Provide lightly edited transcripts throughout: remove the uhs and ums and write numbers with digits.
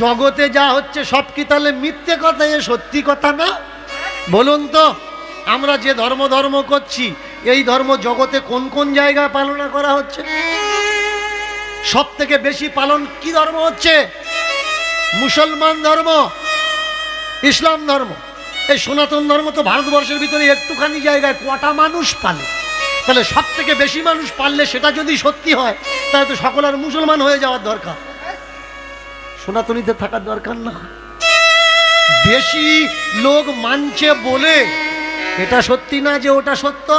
জগতে যা হচ্ছে সব কি তাহলে মিথ্যে কথা, এ সত্যি কথা না? বলুন তো, আমরা যে ধর্ম করছি, এই ধর্ম জগতে কোন কোন জায়গায় পালন করা হচ্ছে? সব থেকে বেশি পালন কি ধর্ম হচ্ছে? মুসলমান ধর্ম, ইসলাম ধর্ম। এই সনাতন ধর্ম তো ভারতবর্ষের ভিতরে একটুখানি জায়গায় কটা মানুষ পালে। তাহলে সব থেকে বেশি মানুষ পাললে সেটা যদি সত্যি হয়, তাহলে তো সকল আর মুসলমান হয়ে যাওয়ার দরকার, সনাতনীতে থাকার দরকার না। বেশি লোক মানছে বলে এটা সত্যি না যে ওটা সত্য,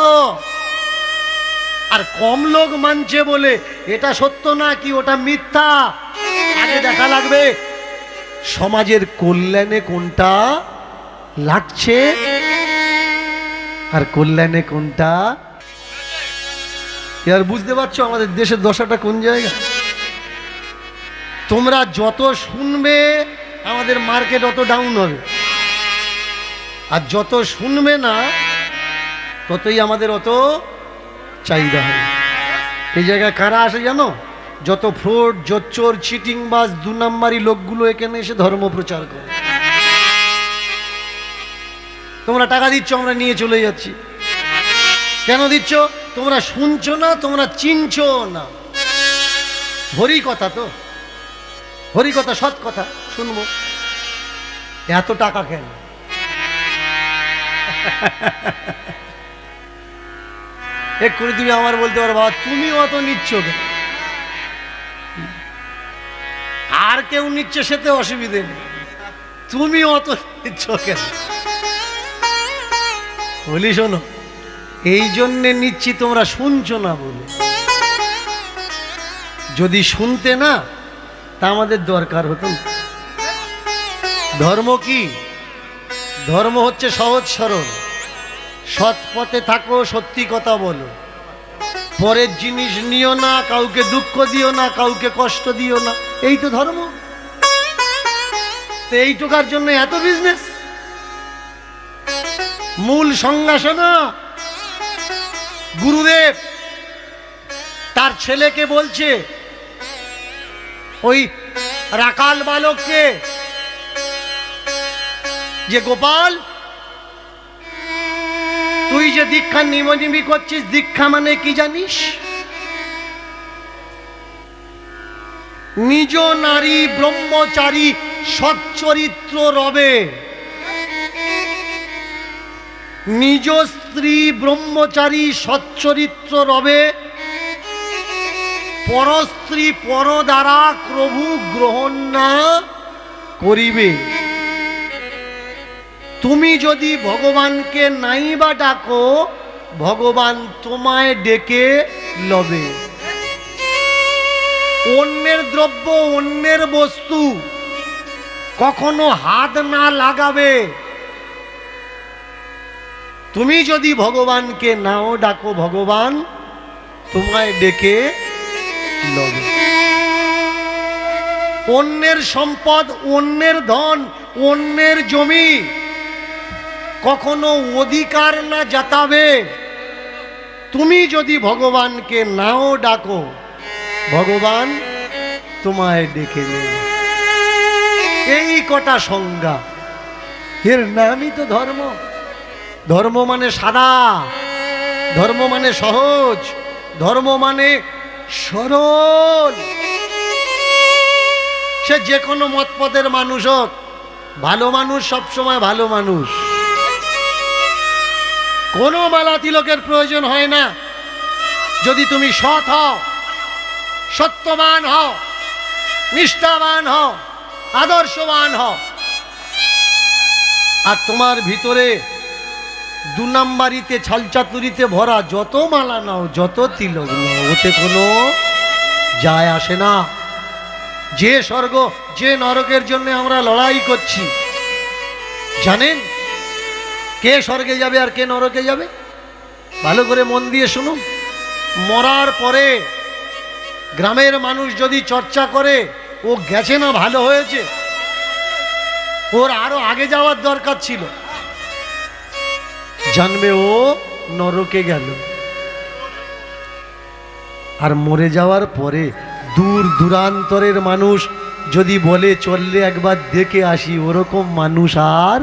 আর কম লোক মানছে বলে এটা সত্য না কি ওটা মিথ্যা। আগে দেখা লাগবে সমাজের কল্যাণে কোনটা লাগছে আর কল্যাণে কোনটা। এবার বুঝতে পারছো আমাদের দেশের দশাটা কোন জায়গা? তোমরা যত শুনবে আমাদের মার্কেট অত ডাউন হবে, আর যত শুনবে না ততই আমাদের অত চাহিদা হবে। এই জায়গায় কারা আসে জানো? যত ফ্রড, জোচ্চোর, চিটিংবাজ, 2 নাম্বারি লোকগুলো এখানে এসে ধর্ম প্রচার করে। তোমরা টাকা দিচ্ছ, আমরা নিয়ে চলে যাচ্ছি। কেন দিচ্ছ? তোমরা শুনছো না, তোমরা চিনছো না। হরি কথা তো, হরি কথা, সৎ কথা শুনবো, এত টাকা কেন? এক্ষুনি তুমি আমার বলতে পারো, বাবা তুমি অত নিচ্ছ কেন? আর কেউ নিচ্ছে সেতে অসুবিধে নেই, তুমি অত নিচ্ছ কেন? বলি শোনো, এই জন্যে নিচ্ছি তোমরা শুনছো না বলে। যদি শুনতে না, তা আমাদের দরকার হতো না। ধর্ম কি? ধর্ম হচ্ছে সহজ সরল, সৎ পথে থাকো, সত্যি কথা বলো, পরের জিনিস নিও না, কাউকে দুঃখ দিও না, কাউকে কষ্ট দিও না, এই তো ধর্ম। তো এইটুকার জন্য এত বিজনেস। মূল সংজ্ঞা শোনো, গুরুদেব তার ছেলেকে বলছে, ওই রাখাল বালককে, যে গোপাল তুই যে দীক্ষা নিবি করছিস, দীক্ষা মানে কি জানিস? নিজ নারী ব্রহ্মচারী সচ্চরিত্র রবে, নিজ স্ত্রী ব্রহ্মচারী সচ্চরিত্র রবে, পরস্ত্রী পর দ্বারা প্রভু গ্রহণ না করিবে। তুমি যদি ভগবানকে নাই বা ডাকো, ভগবান তোমায় ডেকে লবে। অন্যের দ্রব্য, অন্যের বস্তু কখনো হাত না লাগাবে। তুমি যদি ভগবানকে নাও ডাকো, ভগবান তোমায় ডেকে লবে। অন্যের সম্পদ, অন্যের ধন, অন্যের জমি কখনো অধিকার না জাতাবে। তুমি যদি ভগবানকে নাও ডাকো, ভগবান তোমায় ডেকে নেবে। এই কটা সংজ্ঞা, এর নামই তো ধর্ম। ধর্ম মানে সাদা, ধর্ম মানে সহজ, ধর্ম মানে সরল। সে যে কোনো মতপথের মানুষ হোক, ভালো মানুষ সবসময় ভালো মানুষ। কোনো মালা তিলকের প্রয়োজন হয় না যদি তুমি সৎ হও, সত্যবান হও, নিষ্ঠাবান হও, আদর্শবান হও। আর তোমার ভিতরে 2 নাম্বারিতে, ছালচাতুরিতে ভরা যত মালা নাও, যত তিলক নাও, ওতে কোনো যায় আসে না। যে স্বর্গ, যে নরকের জন্য আমরা লড়াই করছি, জানেন কে স্বর্গে যাবে আর কে নরকে যাবে? ভালো করে মন দিয়ে শুনুন। মরার পরে গ্রামের মানুষ যদি চর্চা করে, ও গেছে না ভালো হয়েছে, ওর আরো আগে যাওয়ার দরকার ছিল, জানবে ও নরকে গেল। আর মরে যাওয়ার পরে দূর দূরান্তরের মানুষ যদি বলে চললে একবার দেখে আসি, ওরকম মানুষ আর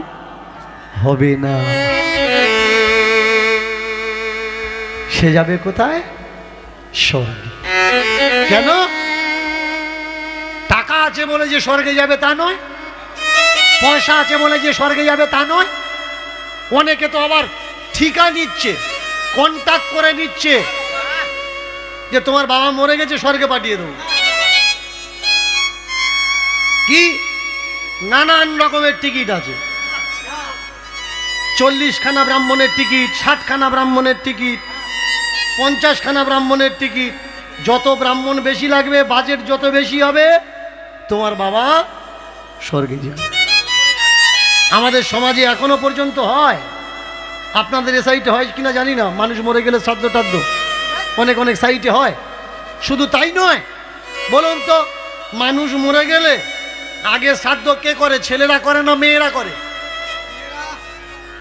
হবে না। সে যাবে কোথায়? স্বর্গে। কেন? টাকা আছে বলে যে স্বর্গে যাবে তা নয়, পয়সা আছে বলে যে স্বর্গে যাবে তা নয়। অনেকে তো আবার ঠিকা নিচ্ছে, কন্ট্যাক্ট করে নিচ্ছে যে তোমার বাবা মরে গেছে, স্বর্গে পাঠিয়ে দেবো। কি নানান রকমের টিকিট আছে, 40খানা ব্রাহ্মণের টিকিট, 60খানা ব্রাহ্মণের টিকিট, 50খানা ব্রাহ্মণের টিকিট। যত ব্রাহ্মণ বেশি লাগবে, বাজেট যত বেশি হবে, তোমার বাবা স্বর্গে যাবে। আমাদের সমাজে এখনো পর্যন্ত হয়, আপনাদের এ সাইটে হয় কিনা জানি না, মানুষ মরে গেলে শ্রাদ্ধ টাদ্ধ অনেক অনেক সাইটে হয়। শুধু তাই নয়, বলুন তো, মানুষ মরে গেলে আগে শ্রাদ্ধ কে করে? ছেলেরা করে না মেয়েরা করে?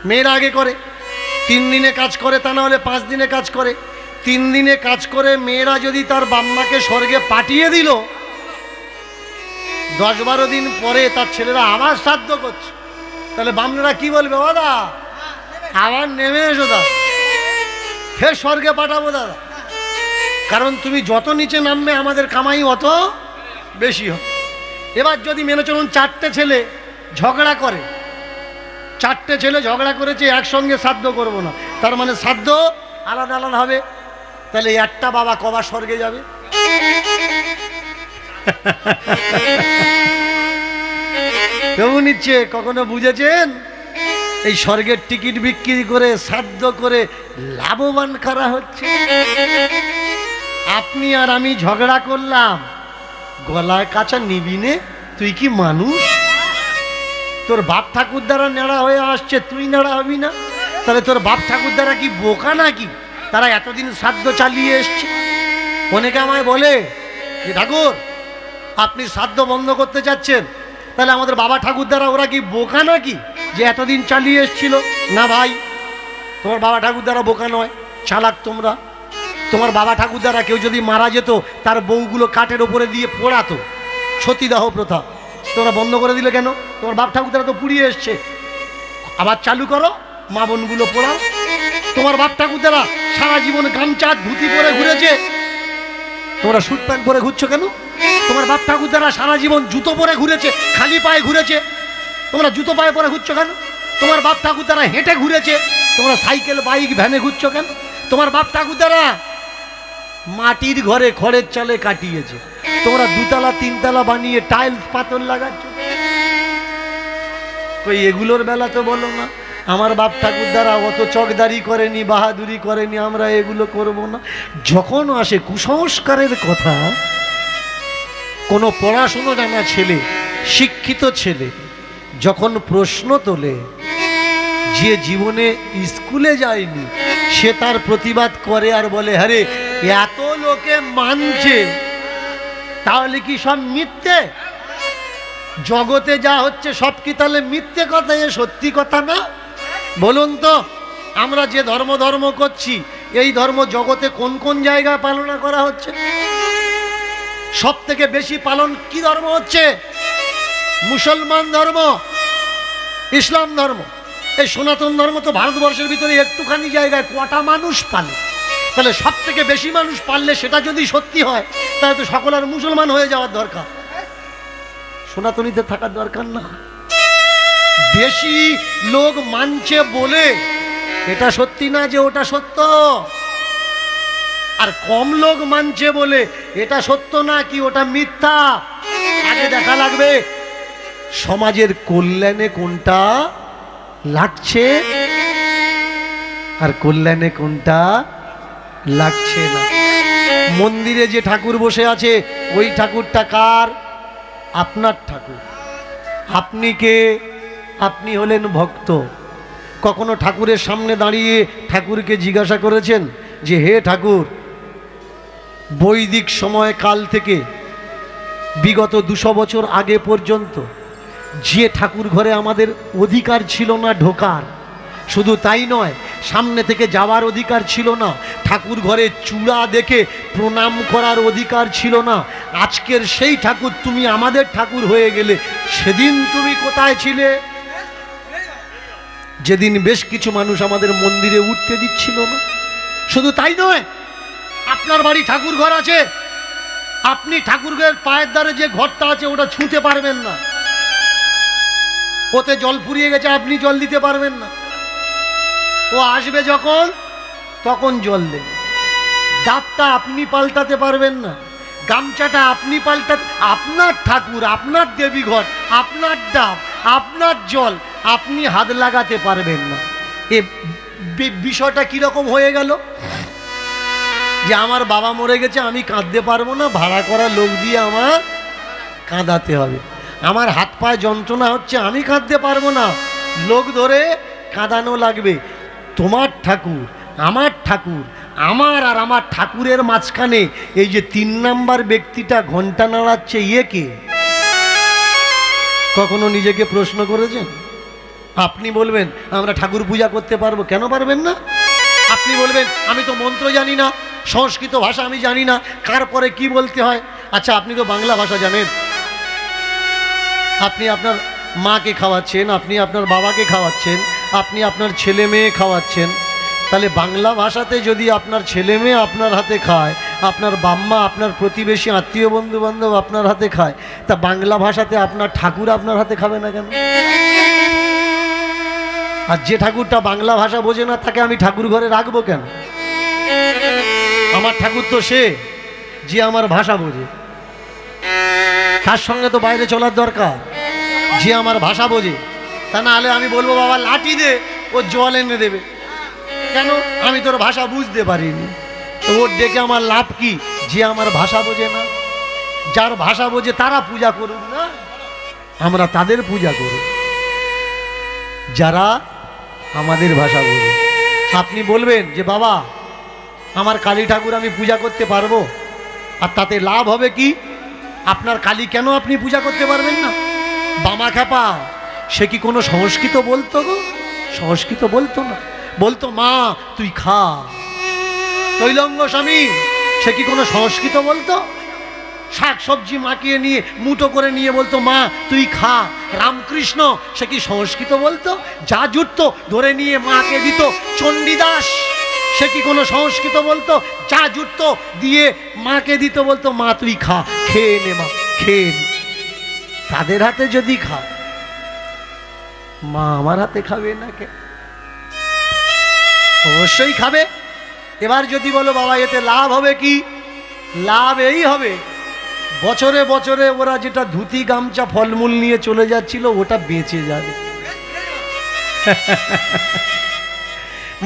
মেয়েরা আগে করে। 3 দিনে কাজ করে, তা না হলে 5 দিনে কাজ করে। 3 দিনে কাজ করে মেয়েরা যদি তার বাম্মাকে স্বর্গে পাঠিয়ে দিল, 10-12 দিন পরে তার ছেলেরা আবার শ্রাদ্ধ করছে, তাহলে বামনারা কি বলবে? ও দাদা আবার নেমে এসো দাদা, ফের স্বর্গে পাঠাবো দাদা। কারণ তুমি যত নিচে নামবে আমাদের কামাই অত বেশি হবে। এবার যদি মেনে চলুন 4টে ছেলে ঝগড়া করে, 4টে ছেলে ঝগড়া করেছে একসঙ্গে শ্রাদ্ধ করব না, তার মানে শ্রাদ্ধ আলাদা আলাদা হবে, তাহলে একটা বাবা কবার স্বর্গে যাবে? কেউ নিচ্ছে? কখনো বুঝেছেন এই স্বর্গের টিকিট বিক্রি করে শ্রাদ্ধ করে লাভবান করা হচ্ছে? আপনি আর আমি ঝগড়া করলাম, গলায় কাঁচা নিবি নে? তুই কি মানুষ? তোর বাপ ঠাকুর দ্বারা নেড়া হয়ে আসছে, তুই নেড়া হবি না? তাহলে তোর বাপ ঠাকুর দ্বারা কি বোকা নাকি? তারা এতদিন শ্রাদ্ধ চালিয়ে এসছে। অনেকে আমায় বলে যে ঠাকুর আপনি শ্রাদ্ধ বন্ধ করতে চাচ্ছেন, তাহলে আমাদের বাবা ঠাকুর দ্বারা ওরা কি বোকা নাকি যে এতদিন চালিয়ে এসছিল? না ভাই, তোমার বাবা ঠাকুর দ্বারা বোকা নয়, চালাক তোমরা। তোমার বাবা ঠাকুর দ্বারা কেউ যদি মারা যেত, তার বউগুলো কাঠের ওপরে দিয়ে পোড়াতো, সতীদাহ প্রথা। তোমরা বন্ধ করে দিলে কেন? তোমার বাপ ঠাকুর দ্বারা তো পুড়িয়ে এসছে, আবার চালু করো, মা বোনগুলো পোড়াও। তোমার বাপ ঠাকুর দ্বারা সারা জীবন গামছা ধুতি পরে ঘুরেছে, তোমরা স্যুট প্যান্ট পরে ঘুরছো কেন? তোমার বাপ ঠাকুর দ্বারা সারা জীবন জুতো পরে ঘুরেছে, খালি পায়ে ঘুরেছে, তোমরা জুতো পায়ে পরে ঘুরছো কেন? তোমার বাপ ঠাকুর দ্বারা হেঁটে ঘুরেছে, তোমরা সাইকেল বাইক ভ্যানে ঘুরছো কেন? তোমার বাপ ঠাকুর দ্বারা মাটির ঘরে খড়ের চালে কাটিয়েছে, তোমরা 2তলা 3তলা বানিয়ে টাইলস পাথর লাগাচ্ছ। কই এগুলোর বেলা তো বলো না আমার বাপ ঠাকুর দ্বারা অত চকদারি করেনি, বাহাদুরি করেনি, আমরা এগুলো করব না। যখন আসে কুসংস্কারের কথা, কোনো পড়াশুনো জানা ছেলে, শিক্ষিত ছেলে যখন প্রশ্ন তোলে, যে জীবনে স্কুলে যায়নি সে তার প্রতিবাদ করে আর বলে আরে এত লোকে মানছে, তাহলে কি সব মিথ্যে? জগতে যা হচ্ছে সব কি তাহলে মিথ্যে কথা? এ সত্যি কথা না? বলুন তো, আমরা যে ধর্ম করছি, এই ধর্ম জগতে কোন কোন জায়গায় পালন করা হচ্ছে? সব থেকে বেশি পালন কি ধর্ম হচ্ছে? মুসলমান ধর্ম, ইসলাম ধর্ম। এই সনাতন ধর্ম তো ভারতবর্ষের ভিতরে একটুখানি জায়গায় কটা মানুষ পালে, তাহলে সব থেকে বেশি মানুষ পারলে সেটা যদি সত্যি হয়, তাহলে তো সকল আর মুসলমান হয়ে যাওয়ার দরকার, সনাতনীতে থাকার দরকার না। বেশি লোক মানছে বলে এটা সত্যি না যে ওটা সত্য, আর কম লোক মানছে বলে এটা সত্য না কি ওটা মিথ্যা। আগে দেখা লাগবে সমাজের কল্যাণে কোনটা লাগছে আর কল্যাণে কোনটা লাগছে না। মন্দিরে যে ঠাকুর বসে আছে ওই ঠাকুরটা কার? আপনার ঠাকুর। আপনি কে? আপনি হলেন ভক্ত। কখনো ঠাকুরের সামনে দাঁড়িয়ে ঠাকুরকে জিজ্ঞাসা করেছেন যে হে ঠাকুর, বৈদিক সময় কাল থেকে বিগত 200 বছর আগে পর্যন্ত যে ঠাকুর ঘরে আমাদের অধিকার ছিল না ঢোকার, শুধু তাই নয়, সামনে থেকে যাওয়ার অধিকার ছিল না, ঠাকুর ঘরে চূড়া দেখে প্রণাম করার অধিকার ছিল না। আজকের সেই ঠাকুর তুমি আমাদের ঠাকুর হয়ে গেলে, সেদিন তুমি কোথায় ছিলে? যেদিন বেশ কিছু মানুষ আমাদের মন্দিরে উঠতে দিচ্ছিল না। শুধু তাই নয়, আপনার বাড়ি ঠাকুর ঘর আছে, আপনি ঠাকুরের পায়ের দ্বারে যে ঘরটা আছে ওটা ছুঁতে পারবেন না, ওতে জল ফুরিয়ে গেছে, আপনি জল দিতে পারবেন না। ও আসবে যখন তখন জল দেবে। ডাবটা আপনি পাল্টাতে পারবেন না, গামছাটা আপনি পাল্টাতে, আপনার ঠাকুর, আপনার দেবী ঘর, আপনার ডাব, আপনার জল, আপনি হাত লাগাতে পারবেন না। এ বিষয়টা কিরকম হয়ে গেল যে আমার বাবা মরে গেছে, আমি কাঁদতে পারবো না, ভাড়া করা লোক দিয়ে আমার কাঁদাতে হবে। আমার হাত পায়ে যন্ত্রণা হচ্ছে, আমি কাঁদতে পারবো না, লোক ধরে কাঁদানো লাগবে। তোমার ঠাকুর, আমার ঠাকুর, আমার আর আমার ঠাকুরের মাঝখানে এই যে 3 নাম্বার ব্যক্তিটা ঘন্টা নাড়াচ্ছে, ইয়ে কে? কখনো নিজেকে প্রশ্ন করেছেন? আপনি বলবেন আমরা ঠাকুর পূজা করতে পারবো, কেন পারবেন না? আপনি বলবেন আমি তো মন্ত্র জানি না, সংস্কৃত ভাষা আমি জানি না, কার পরে কি বলতে হয়। আচ্ছা, আপনি তো বাংলা ভাষা জানেন, আপনি আপনার মাকে খাওয়াচ্ছেন, আপনি আপনার বাবাকে খাওয়াচ্ছেন, আপনি আপনার ছেলে মেয়ে খাওয়াচ্ছেন, তাহলে বাংলা ভাষাতে যদি আপনার ছেলে মেয়ে আপনার হাতে খায়, আপনার বাম্মা, আপনার প্রতিবেশী আত্মীয় বন্ধু বান্ধব আপনার হাতে খায়, তা বাংলা ভাষাতে আপনার ঠাকুর আপনার হাতে খাবে না কেন? আর যে ঠাকুরটা বাংলা ভাষা বোঝে না, তাকে আমি ঠাকুর ঘরে রাখবো কেন? আমার ঠাকুর তো সে যে আমার ভাষা বোঝে, তার সঙ্গে তো বাইরে চলার দরকার, যে আমার ভাষা বোঝে। তা না হলে আমি বলবো বাবা লাঠি দে, ও জল এনে দেবে। কেন? আমি তোর ভাষা বুঝতে পারিনি। তো ওর ডেকে আমার লাভ কি? যে আমার ভাষা বোঝে না। যার ভাষা বোঝে তারা পূজা করুন না, আমরা তাদের পূজা করি যারা আমাদের ভাষা বোঝে। আপনি বলবেন যে বাবা আমার কালী ঠাকুর আমি পূজা করতে পারবো, আর তাতে লাভ হবে কি? আপনার কালী কেন আপনি পূজা করতে পারবেন না? বামা খ্যাপা সে কি কোনো সংস্কৃত বলতো গো? সংস্কৃত বলতো না, বলতো মা তুই খা। তৈলঙ্গ স্বামী সে কি কোনো সংস্কৃত বলতো? শাক সবজি মাখিয়ে নিয়ে মুঠো করে নিয়ে বলতো মা তুই খা। রামকৃষ্ণ সে কি সংস্কৃত বলতো? যা জুটতো ধরে নিয়ে মাকে দিত। চণ্ডীদাস সে কি কোনো সংস্কৃত বলতো? যা জুটতো দিয়ে মাকে দিত, বলতো মা তুই খা, খেয়ে নে মা, খেয়ে নে। তাদের হাতে যদি খা, মা আমার হাতে খাবে না কে? অবশ্যই খাবে। এবার যদি বলো বাবা এতে লাভ হবে কি? লাভ এই হবে, বছরে বছরে ওরা যেটা ধুতি গামছা ফলমূল নিয়ে চলে যাচ্ছিল ওটা বেঁচে যাবে।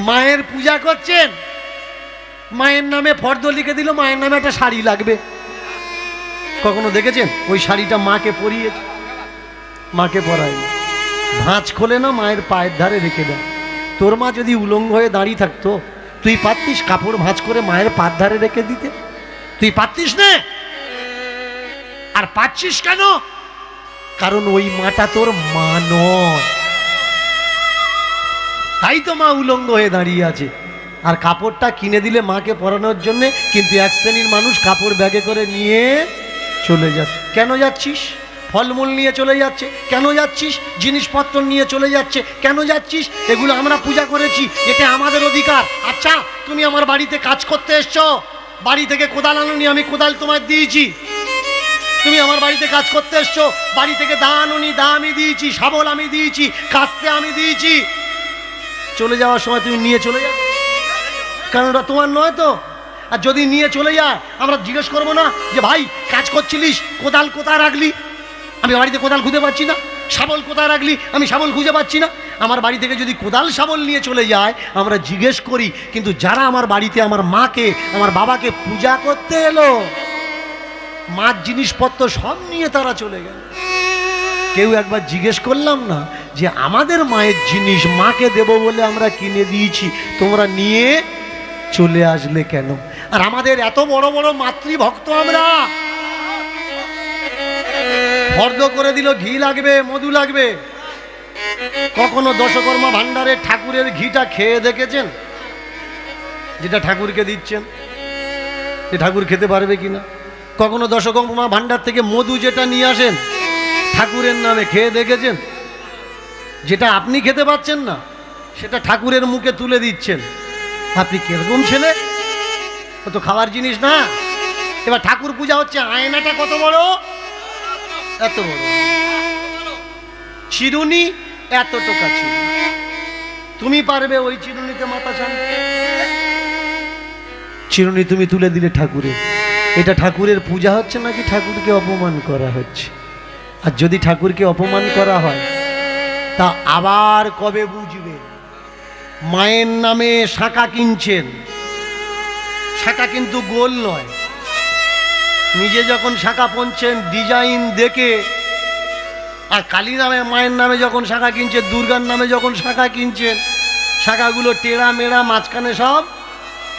মায়ের পূজা করছেন, মায়ের নামে ফর্দ লিখে দিল, মায়ের নামে একটা শাড়ি লাগবে। কখনো দেখেছেন ওই শাড়িটা মাকে পরিয়েছে? মাকে পরায়নি, ভাঁজ খোলে না, মায়ের পায়ের ধারে রেখে দেয়। তোর মা যদি উলঙ্গ হয়ে দাঁড়িয়ে থাকতো, তুই পারতিস কাপড় ভাঁজ করে মায়ের পায়ের ধারে রেখে দিতে? তুই পারতিস না। আর পাচ্ছিস কেন? কারণ ওই মাটা তোর মা নয়, তাই তো মা উলঙ্গ হয়ে দাঁড়িয়ে আছে। আর কাপড়টা কিনে দিলে মাকে পরানোর জন্যে, কিন্তু এক শ্রেণীর মানুষ কাপড় ব্যাগে করে নিয়ে চলে যাচ্ছে। কেন যাচ্ছিস? ফলমূল নিয়ে চলে যাচ্ছে, কেন যাচ্ছিস? জিনিসপত্র নিয়ে চলে যাচ্ছে, কেন যাচ্ছিস? এগুলো আমরা পূজা করেছি, এতে আমাদের অধিকার। আচ্ছা তুমি আমার বাড়িতে কাজ করতে এসছো, বাড়ি থেকে কোদাল আনোনি, আমি কোদাল তোমায় দিয়েছি। তুমি আমার বাড়িতে কাজ করতে এসছো, বাড়ি থেকে দা আনোনি, দা আমি দিয়েছি, শাবল আমি দিয়েছি, কাস্তে আমি দিয়েছি। চলে যাওয়ার সময় তুমি নিয়ে চলে যাবে, কারণ ওটা তোমার নয় তো। আর যদি নিয়ে চলে যায়, আমরা জিজ্ঞেস করবো না যে ভাই কাজ করছিলিস, কোদাল কোথায় রাখলি? আমি বাড়িতে কোদাল খুঁজে পাচ্ছি না। শাবল কোথায় রাখলি? আমি শাবল খুঁজে পাচ্ছি না। আমার বাড়ি থেকে যদি কোদাল শাবল নিয়ে চলে যায়, আমরা জিজ্ঞেস করি। কিন্তু যারা আমার বাড়িতে আমার মাকে, আমার বাবাকে পূজা করতে এলো, মার জিনিসপত্র সব নিয়ে তারা চলে গেল। কেউ একবার জিজ্ঞেস করলাম না যে আমাদের মায়ের জিনিস মাকে দেব বলে আমরা কিনে দিয়েছি, তোমরা নিয়ে চলে আসলে কেন? আর আমাদের এত বড় বড় মাতৃভক্ত, আমরা ফর্দ করে দিল ঘি লাগবে, মধু লাগবে, কখনো দশকর্মা ভাণ্ডারের ঠাকুরের ঘিটা খেয়ে দেখেছেন? যেটা ঠাকুরকে দিচ্ছেন, যে ঠাকুর খেতে পারবে কিনা? কখনো দশকর্মা ভাণ্ডার থেকে মধু যেটা নিয়ে আসেন ঠাকুরের নামে খেয়ে দেখেছেন? যেটা আপনি খেতে পাচ্ছেন না সেটা ঠাকুরের মুখে তুলে দিচ্ছেন। আপনি কিরকম ছেলে? ও তো খাওয়ার জিনিস না। এবার ঠাকুর পূজা হচ্ছে, আয়নাটা কত বড়, এত বড়, চিরুনি এতটুকু ছিল। তুমি পারবে ওই চিরুনিতে মাথা ছাড়তে? চিরুনি তুমি তুলে দিলে ঠাকুরের। এটা ঠাকুরের পূজা হচ্ছে নাকি ঠাকুরকে অপমান করা হচ্ছে? আর যদি ঠাকুরকে অপমান করা হয় তা আবার কবে বুঝবে? মায়ের নামে শাঁখা কিনছেন, শাঁখা কিন্তু গোল নয়। নিজে যখন শাঁখা পনছেন ডিজাইন দেখে, আর কালী নামে মায়ের নামে যখন শাঁখা কিনছেন, দুর্গার নামে যখন শাঁখা কিনছেন, শাঁখাগুলো টেরা মেরা, মাঝখানে সব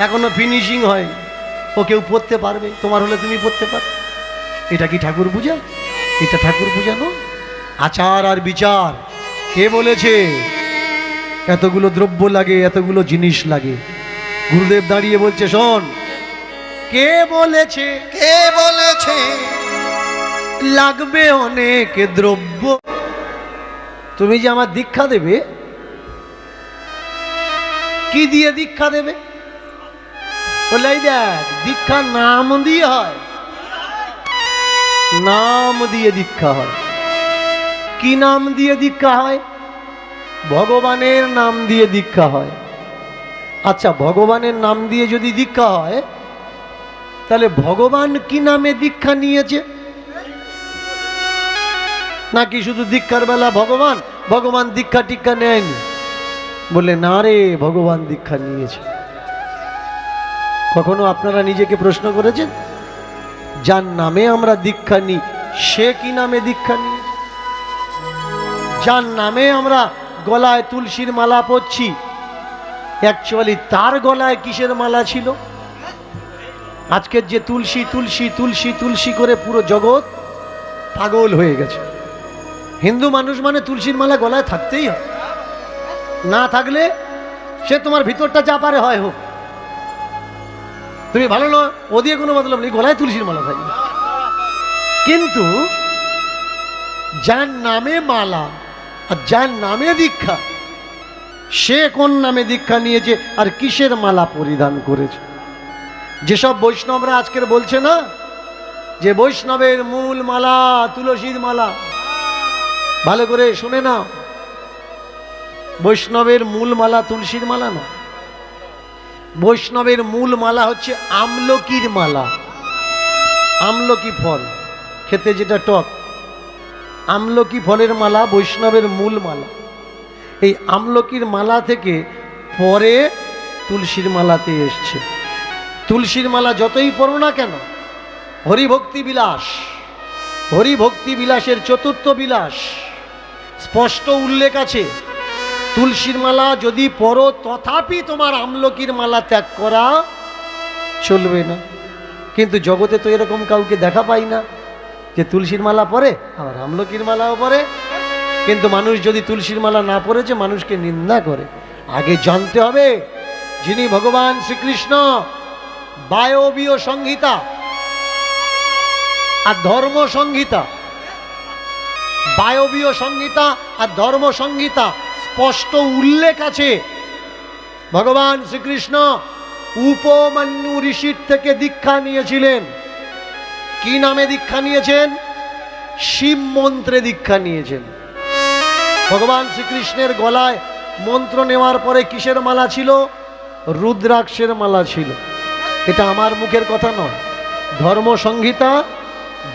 এখনো ফিনিশিং হয়। ও কেউ পড়তে পারবে? তোমার হলে তুমি পড়তে পারবে। এটা কি ঠাকুর পূজা? এটা ঠাকুর পূজা নয়। আচার আর বিচার কে বলেছে? এতগুলো দ্রব্য লাগে, এতগুলো জিনিস লাগে। গুরুদেব দাঁড়িয়ে বলছে, শোন, কে বলেছে, কে বলেছে লাগবে অনেক দ্রব্য। তুমি যে আমার দীক্ষা দেবে, কি দিয়ে দীক্ষা দেবে? বলে এই দেখ, দীক্ষা নাম দিয়ে হয়, নাম দিয়ে দীক্ষা হয়। কি নাম দিয়ে দীক্ষা হয়? ভগবানের নাম দিয়ে দীক্ষা হয়। আচ্ছা, ভগবানের নাম দিয়ে যদি দীক্ষা হয় তাহলে ভগবান কি নামে দীক্ষা নিয়েছে? নাকি শুধু দীক্ষার বেলা ভগবান ভগবান দীক্ষা টিক্ষা নেয়নি? বলে না রে, ভগবান দীক্ষা নিয়েছে। কখনো আপনারা নিজেকে প্রশ্ন করেছেন, যার নামে আমরা দীক্ষা নিই সে কি নামে দীক্ষা নিয়েছে? যার নামে আমরা গলায় তুলসীর মালা পরছি, অ্যাকচুয়ালি তার গলায় কিসের মালা ছিল? আজকের যে তুলসী তুলসী তুলসী তুলসী করে পুরো জগৎ পাগল হয়ে গেছে। হিন্দু মানুষ মানে তুলসীর মালা গলায় থাকতেই হয়, না থাকলে সে তোমার ভিতরটা যা পারে হয় হোক, তুমি ভালো নয়, ও দিয়ে কোনো মতলব নেই, গলায় তুলসীর মালা থাকবে। কিন্তু যার নামে মালা আর যার নামে দীক্ষা, সে কোন নামে দীক্ষা নিয়েছে আর কিসের মালা পরিধান করেছে? যেসব বৈষ্ণবরা আজকের বলছে না যে বৈষ্ণবের মূল মালা তুলসীর মালা, ভালো করে শুনে নাও, বৈষ্ণবের মূল মালা তুলসীর মালা না। বৈষ্ণবের মূল মালা হচ্ছে আমলকির মালা। আমলকি ফল খেতে যেটা টক, আমলকি ফলের মালা বৈষ্ণবের মূল মালা। এই আমলকির মালা থেকে পরে তুলসীর মালাতে এসছে। তুলসীর মালা যতই পড়ো না কেন, হরিভক্তি বিলাস, হরিভক্তি বিলাসের চতুর্থ বিলাস স্পষ্ট উল্লেখ আছে। তুলসীর মালা যদি পড়ো তথাপি তোমার আমলকির মালা ত্যাগ করা চলবে না। কিন্তু জগতে তো এরকম কাউকে দেখা পাই না যে তুলসীর মালা পরে আবার আমলকির মালাও পরে। কিন্তু মানুষ যদি তুলসীর মালা না পড়েছে মানুষকে নিন্দা করে। আগে জানতে হবে যিনি ভগবান শ্রীকৃষ্ণ বায়বীয় সংহিতা আর ধর্ম সংহিতা, বায়বীয় সংহিতা আর ধর্ম সংহিতা স্পষ্ট উল্লেখ আছে। ভগবান শ্রীকৃষ্ণ উপমন্যু ঋষির থেকে দীক্ষা নিয়েছিলেন। কি নামে দীক্ষা নিয়েছেন? শিব মন্ত্রে দীক্ষা নিয়েছেন। ভগবান শ্রীকৃষ্ণের গলায় মন্ত্র নেওয়ার পরে কিসের মালা ছিল? রুদ্রাক্ষের মালা ছিল। এটা আমার মুখের কথা নয়, ধর্ম সংহিতা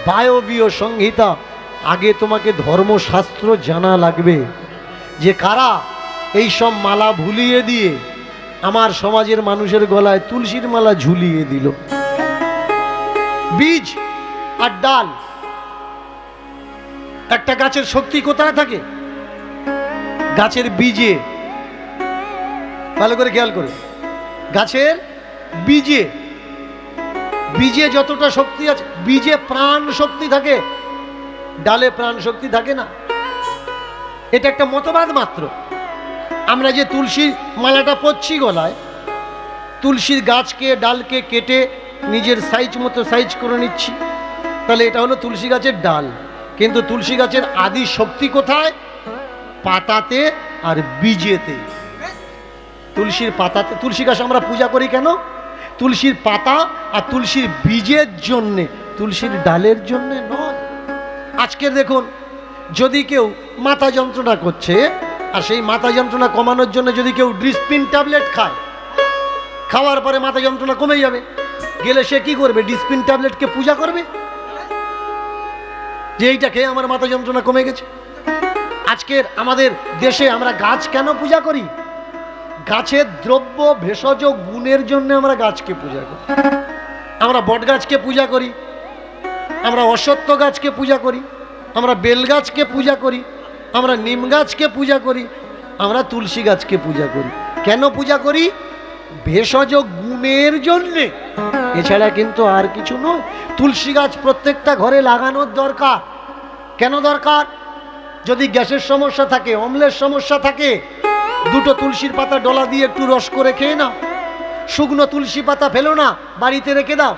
বায়বীয় সংহিতা। আগে তোমাকে ধর্মশাস্ত্র জানা লাগবে যে কারা এই সব মালা ভুলিয়ে দিয়ে আমার সমাজের মানুষের গলায় তুলসীর মালা ঝুলিয়ে দিল। বীজ আর ডাল, একটা গাছের শক্তি কোথায় থাকে? গাছের বীজে। ভালো করে খেয়াল করে, গাছের বীজে, বীজে যতটা শক্তি আছে, বীজে প্রাণ শক্তি থাকে, ডালে প্রাণ শক্তি থাকে না। এটা একটা মতবাদ মাত্র। আমরা যে তুলসীর মালাটা পরছি গলায়, তুলসীর গাছকে ডালকে কেটে নিজের সাইজ মতো সাইজ করে নিচ্ছি, তাহলে এটা হলো তুলসী গাছের ডাল। কিন্তু তুলসী গাছের আদি শক্তি কোথায়? পাতাতে আর বীজেতে। তুলসীর পাতাতে। তুলসী গাছ আমরা পূজা করি কেন? তুলসীর পাতা আর তুলসীর বীজের জন্যে, তুলসীর ডালের জন্যে নয়। আজকে দেখুন, যদি কেউ মাথা যন্ত্রণা করছে আর সেই মাথা যন্ত্রণা কমানোর জন্য যদি কেউ ডিসপিন ট্যাবলেট খায়, খাওয়ার পরে মাথা যন্ত্রণা কমে যাবে, গেলে সে কি করবে? ডিসপিন ট্যাবলেটকে পূজা করবে যে এইটা খেয়ে আমার মাথা যন্ত্রণা কমে গেছে। আজকের আমাদের দেশে আমরা গাছ কেন পূজা করি? গাছের দ্রব্য ভেষজ গুণের জন্য আমরা গাছকে পূজা করি। আমরা বট গাছকে পূজা করি, আমরা অশ্বত্থ গাছকে পূজা করি, আমরা বেল গাছকে পূজা করি, আমরা নিম গাছকে পূজা করি, আমরা তুলসী গাছকে পূজা করি। কেন পূজা করি? ভেষজ গুণের জন্যে, এছাড়া কিন্তু আর কিছু নয়। তুলসী গাছ প্রত্যেকটা ঘরে লাগানোর দরকার। কেন দরকার? যদি গ্যাসের সমস্যা থাকে, অম্লের সমস্যা থাকে, দুটো তুলসীর পাতা ডলা দিয়ে একটু রস করে খেয়ে নাও। শুকনো তুলসী পাতা ফেলো না, বাড়িতে রেখে দাও।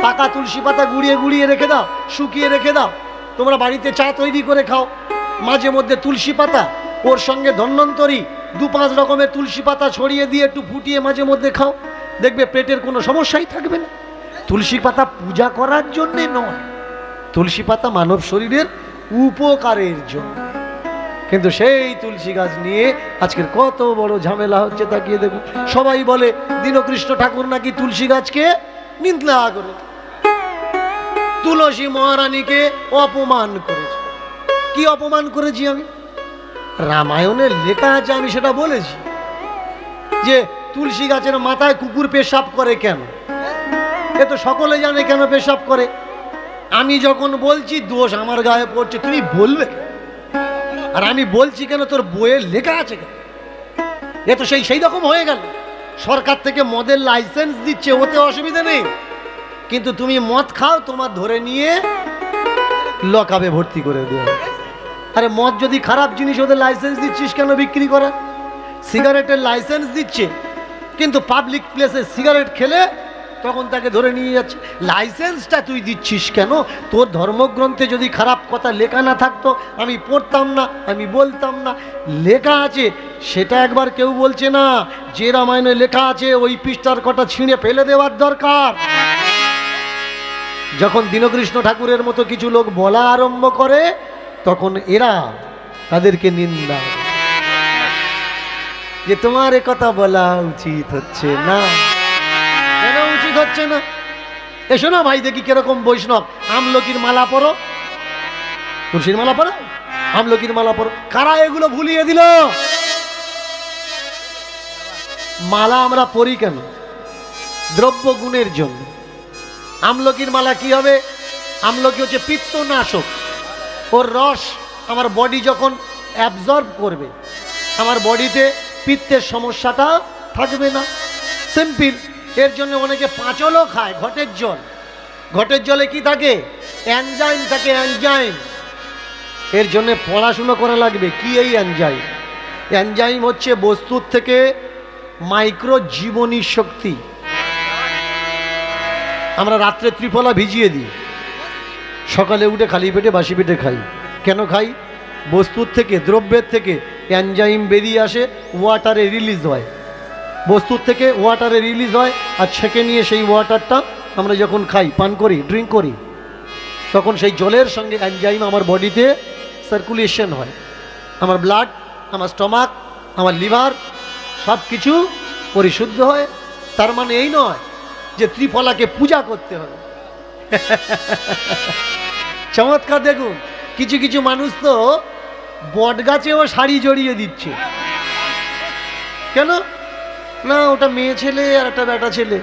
পাকা তুলসী পাতা গুঁড়িয়ে গুঁড়িয়ে রেখে দাও, শুকিয়ে রেখে দাও। তোমরা বাড়িতে চা তৈরি করে খাও, মাঝে মধ্যে তুলসী পাতা, ওর সঙ্গে ধন্বন্তরী, 2-5 রকমের তুলসী পাতা ছড়িয়ে দিয়ে একটু ফুটিয়ে মাঝে মধ্যে খাও, দেখবে পেটের কোনো সমস্যাই থাকবে না। তুলসী পাতা পূজা করার জন্যে নয়, তুলসী পাতা মানব শরীরের উপকারের জন্য। কিন্তু সেই তুলসী গাছ নিয়ে আজকের কত বড় ঝামেলা হচ্ছে, তাকিয়ে দেখুন। সবাই বলে দীনকৃষ্ণ ঠাকুর নাকি তুলসী গাছকে নিন্দা করে, তুলসী মহারানীকে অপমান করেছে। কি অপমান করেছি আমি? রামায়ণে লেখা আছে, আমি সেটা বলেছি যে তুলসী গাছের মাথায় কুকুর পেশাব করে কেন? এ তো সকলে জানে কেন পেশাব করে। আমি যখন বলছি দোষ আমার গায়ে পড়ছে, তুমি বলবে? আর আমি বলছি কেন? তোর বইয়ে লেখা আছে কেন? এ তো সেই রকম হয়ে গেল। সরকার থেকে মদের লাইসেন্স দিচ্ছে, ওতে অসুবিধা নেই, কিন্তু তুমি মদ খাও, তোমার ধরে নিয়ে লকআপে ভর্তি করে দেওয়া। আরে মদ যদি খারাপ জিনিস, ওদের লাইসেন্স দিচ্ছিস কেন বিক্রি করা? সিগারেটের লাইসেন্স দিচ্ছে, কিন্তু পাবলিক প্লেসে সিগারেট খেলে তখন তাকে ধরে নিয়ে যাচ্ছে। লাইসেন্সটা তুই দিচ্ছিস কেন? তোর ধর্মগ্রন্থে যদি খারাপ কথা লেখা না থাকতো আমি পড়তাম না, আমি বলতাম না। লেখা আছে, সেটা একবার কেউ বলছে না। যে রামায়ণে লেখা আছে ওই পৃষ্ঠার কটা ছিঁড়ে ফেলে দেওয়ার দরকার। যখন দীনকৃষ্ণ ঠাকুরের মতো কিছু লোক বলা আরম্ভ করে, তখন এরা তাদেরকে নিন্দা, যে তোমার এ কথা বলা উচিত হচ্ছে না। কেন উচিত হচ্ছে না? এসো না ভাই, দেখি কিরকম বৈষ্ণব। আমলকির মালা পরো, তুলসীর মালা পরো, আমলকির মালা পরো। কারা এগুলো ভুলিয়ে দিল? মালা আমরা পরি কেন? দ্রব্য গুণের জন্য। আমলকির মালা কি হবে? আমলকি হচ্ছে পিত্তনাশক। ওর রস আমার বডি যখন অ্যাবজর্ব করবে, আমার বডিতে পিত্তের সমস্যাটা থাকবে না। সিম্পল। এর জন্য অনেকে পাঁচলও খায়, ঘটের জল। ঘটের জলে কি থাকে? এনজাইম থাকে, এনজাইম। এর জন্য পড়াশুনো করা লাগবে। কি এই এনজাইম? এনজাইম হচ্ছে বস্তুর থেকে মাইক্রো জীবনী শক্তি। আমরা রাত্রে ত্রিফলা ভিজিয়ে দিই, সকালে উঠে খালি পেটে বাসি পেটে খাই। কেন খাই? বস্তুর থেকে, দ্রব্যের থেকে এনজাইম বেরিয়ে আসে, ওয়াটারে রিলিজ হয়। বস্তুর থেকে ওয়াটারে রিলিজ হয়, আর ছেঁকে নিয়ে সেই ওয়াটারটা আমরা যখন খাই, পান করি, ড্রিঙ্ক করি, তখন সেই জলের সঙ্গে এনজাইম আমার বডিতে সার্কুলেশন হয়। আমার ব্লাড, আমার স্টমাক, আমার লিভার সব কিছু পরিশুদ্ধ হয়। তার মানে এই নয় যে ত্রিফলাকে পূজা করতে হবে। চমৎকার। দেখুন, কিছু কিছু মানুষ তো বট গাছেও শাড়ি জড়িয়ে দিচ্ছে। কেন? না, ওটা মেয়ে ছেলে আর একটা বেটা ছেলে,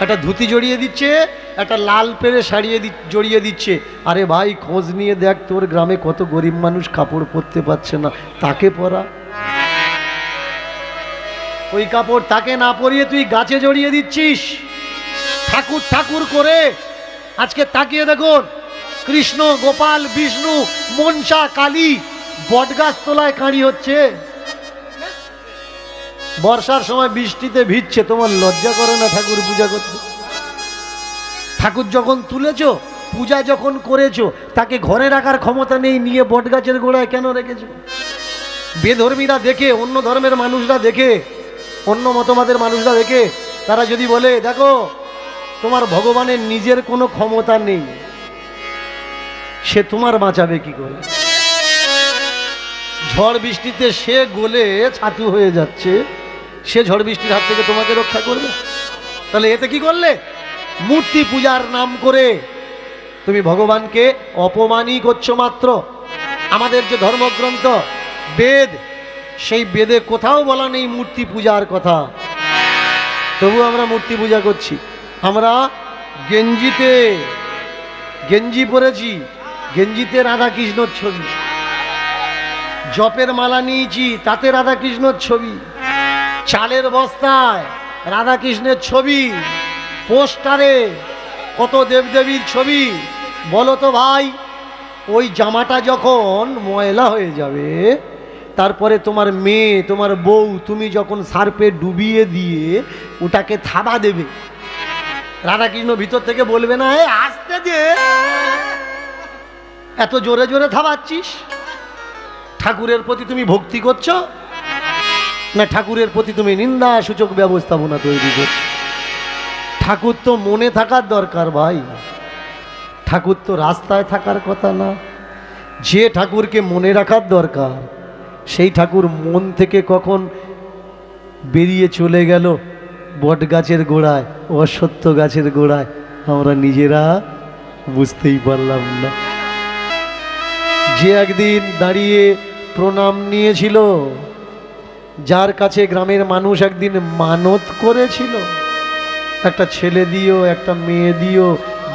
একটা ধুতি জড়িয়ে দিচ্ছে, একটা লাল পেরে জড়িয়ে দিচ্ছে। আরে ভাই, খোঁজ নিয়ে দেখ, তোর গ্রামে কত গরিব মানুষ কাপড় পরতে পারছে না, তাকে পরা। ওই কাপড় তাকে না পরিয়ে তুই গাছে জড়িয়ে দিচ্ছিস ঠাকুর ঠাকুর করে। আজকে তাকিয়ে দেখুন, কৃষ্ণ, গোপাল, বিষ্ণু, মনসা, কালী বটগাছ তলায় কাঁড়ি হচ্ছে, বর্ষার সময় বৃষ্টিতে ভিজছে, তোমার লজ্জা করে না ঠাকুর পূজা করতে? ঠাকুর যখন তুলেছ, পূজা যখন করেছো, তাকে ঘরে রাখার ক্ষমতা নেই, নিয়ে বটগাছের গোড়ায় কেন রেখেছো? বেধর্মীরা দেখে, অন্য ধর্মের মানুষরা দেখে, অন্য মতবাদের মানুষরা দেখে, তারা যদি বলে দেখো তোমার ভগবানের নিজের কোনো ক্ষমতা নেই, সে তোমার বাঁচাবে কি করে? ঝড় বৃষ্টিতে সে গলে ছাতু হয়ে যাচ্ছে, সে ঝড় বৃষ্টির হাত থেকে তোমাকে রক্ষা করবে? তাহলে এতে কি করলে? মূর্তি পূজার নাম করে তুমি ভগবানকে অপমানই করছো মাত্র। আমাদের যে ধর্মগ্রন্থ বেদ, সেই বেদে কোথাও বলা নেই মূর্তি পূজার কথা, তবু আমরা মূর্তি পূজা করছি। আমরা গেঞ্জিতে, গেঞ্জি পরেছি, গেঞ্জিতে রাধাকৃষ্ণর ছবি, জপের মালা নিয়েছি, তাতে রাধাকৃষ্ণর ছবি, চালের বস্তায় রাধাকৃষ্ণের ছবি, পোস্টারে কত দেবদেবীর ছবি। বলো তো ভাই, ওই জামাটা যখন ময়লা হয়ে যাবে, তারপরে তোমার মেয়ে, তোমার বউ, তুমি যখন সার্পে ডুবিয়ে দিয়ে ওটাকে থাবা দেবে, রাধাকৃষ্ণ ভিতর থেকে বলবে না এ আসতে দে, এত জোরে জোরে থাবাচ্ছিস? ঠাকুরের প্রতি তুমি ভক্তি করছো না ঠাকুরের প্রতি তুমি নিন্দা সূচক ব্যবস্থাপনা তৈরি করছো? ঠাকুর তো মনে থাকার দরকার ভাই, ঠাকুর তো রাস্তায় থাকার কথা না। যে ঠাকুরকে মনে রাখার দরকার, সেই ঠাকুর মন থেকে কখন বেরিয়ে চলে গেল বট গাছের গোড়ায়, অশ্বত্থ গাছের গোড়ায়, আমরা নিজেরা বুঝতেই পারলাম না। যে একদিন দাঁড়িয়ে প্রণাম নিয়েছিল, যার কাছে গ্রামের মানুষ একদিন মানত করেছিল, একটা ছেলে দিও, একটা মেয়ে দিও,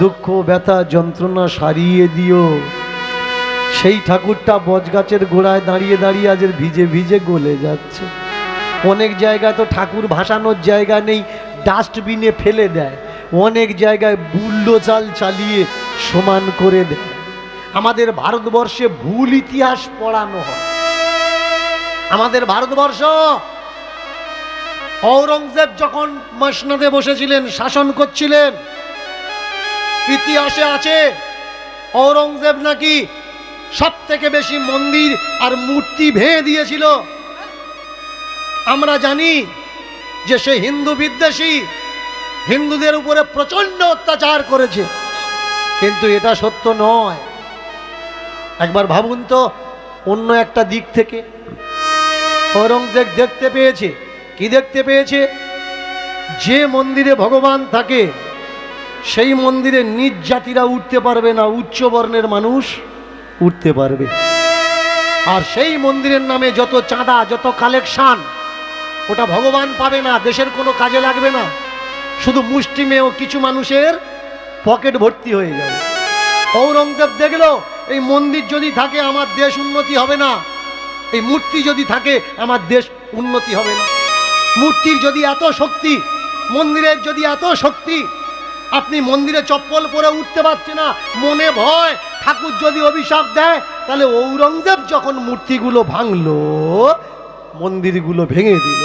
দুঃখ ব্যথা যন্ত্রণা সারিয়ে দিও, সেই ঠাকুরটা বটগাছের গোড়ায় দাঁড়িয়ে দাঁড়িয়ে আজ ভিজে ভিজে গলে যাচ্ছে। অনেক জায়গায় তো ঠাকুর ভাসানোর জায়গা নেই, ডাস্টবিনে ফেলে দেয়, অনেক জায়গায় বুল্ডোজার চালিয়ে সমান করে দেয়। আমাদের ভারতবর্ষে ভুল ইতিহাস পড়ানো হয়। আমাদের ভারতবর্ষ, ঔরঙ্গজেব যখন মসনদে বসেছিলেন, শাসন করছিলেন, ইতিহাসে আছে ঔরঙ্গজেব নাকি সব থেকে বেশি মন্দির আর মূর্তি ভেঙে দিয়েছিল। আমরা জানি যে সে হিন্দু বিদ্বেষী, হিন্দুদের উপরে প্রচন্ড অত্যাচার করেছে, কিন্তু এটা সত্য নয়। একবার ভাবুন তো, অন্য একটা দিক থেকে ঔরঙ্গজেব দেখতে পেয়েছে, কি দেখতে পেয়েছে? যে মন্দিরে ভগবান থাকে সেই মন্দিরে নিজ জাতিরা উঠতে পারবে না, উচ্চ বর্ণের মানুষ উঠতে পারবে। আর সেই মন্দিরের নামে যত চাঁদা, যত কালেকশন, ওটা ভগবান পাবে না, দেশের কোনো কাজে লাগবে না, শুধু মুষ্টিমেয় কিছু মানুষের পকেট ভর্তি হয়ে যাবে। ঔরঙ্গজেব দেখলো এই মন্দির যদি থাকে আমার দেশ উন্নতি হবে না, এই মূর্তি যদি থাকে আমার দেশ উন্নতি হবে না। মূর্তির যদি এত শক্তি, মন্দিরের যদি এত শক্তি, আপনি মন্দিরে চপ্পল পরে উঠতে পারছে না, মনে ভয়, ঠাকুর যদি অভিশাপ দেয়, তাহলে ঔরঙ্গজেব যখন মূর্তিগুলো ভাঙলো, মন্দিরগুলো ভেঙে দিল,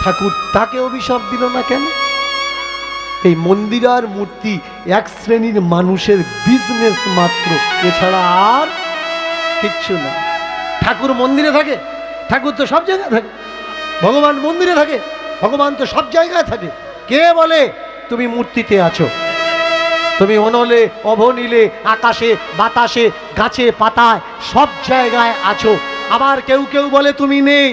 ঠাকুর তাকে অভিশাপ দিল না কেন? এই মন্দির আর মূর্তি এক শ্রেণীর মানুষের বিজনেস মাত্র, এছাড়া আর কিচ্ছু না। ঠাকুর মন্দিরে থাকে, ঠাকুর তো সব জায়গায় থাকে। ভগবান মন্দিরে থাকে, ভগবান তো সব জায়গায় থাকে। কে বলে তুমি মূর্তিতে আছো? তুমি অনলে অবনীলে, আকাশে বাতাসে, গাছে পাতায়, সব জায়গায় আছো। আবার কেউ কেউ বলে তুমি নেই।